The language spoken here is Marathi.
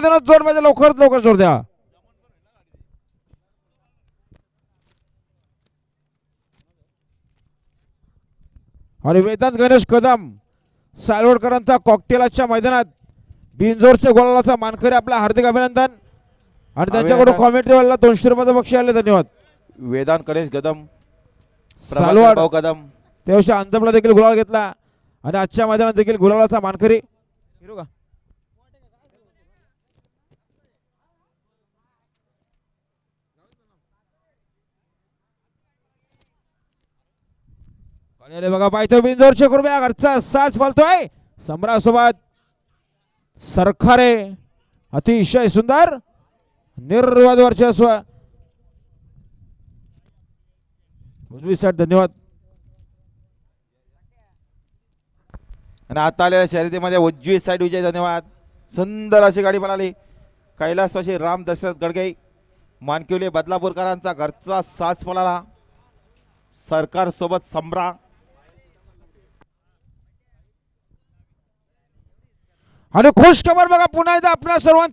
जोर पाहिजे, लवकरात लवकर जोर द्या. आणि वेदांत गणेश कदम सालवडकरांचा कॉकटेलच्या मैदानात बिनजोरच्या गोलाचा मानकरी आपला हार्दिक अभिनंदन. आणि त्यांच्याकडून कॉमेंट्रीवाला 200 रुपयाचं बक्षीस आले. धन्यवाद. वेदांत गणेश कदम, सालवड भाऊ कदम त्याविषयी अंजमला देखील गुलाल घेतला आणि आजच्या मैदानात देखील गुलालाचा मानकरी हिरो का बघा पाहिजे बिंदोरचे कृपया घरचा साज बोलतोय सम्रासोबत सरखारे. अतिशय सुंदर निर्वाद वर्चस्व. उजवी साईड. धन्यवाद. आणि आता आलेल्या शर्यतीमध्ये उजवी साईड विजय. धन्यवाद. सुंदर अशी गाडी पळाली. कैलासवासी राम दशरथ गडगे मानकिवली बदलापूरकरांचा घरचा साज पळाला. सरकार सोबत सम्रा. आणि खुश खबर बघा पुन्हा एकदा आपल्या सर्वांचा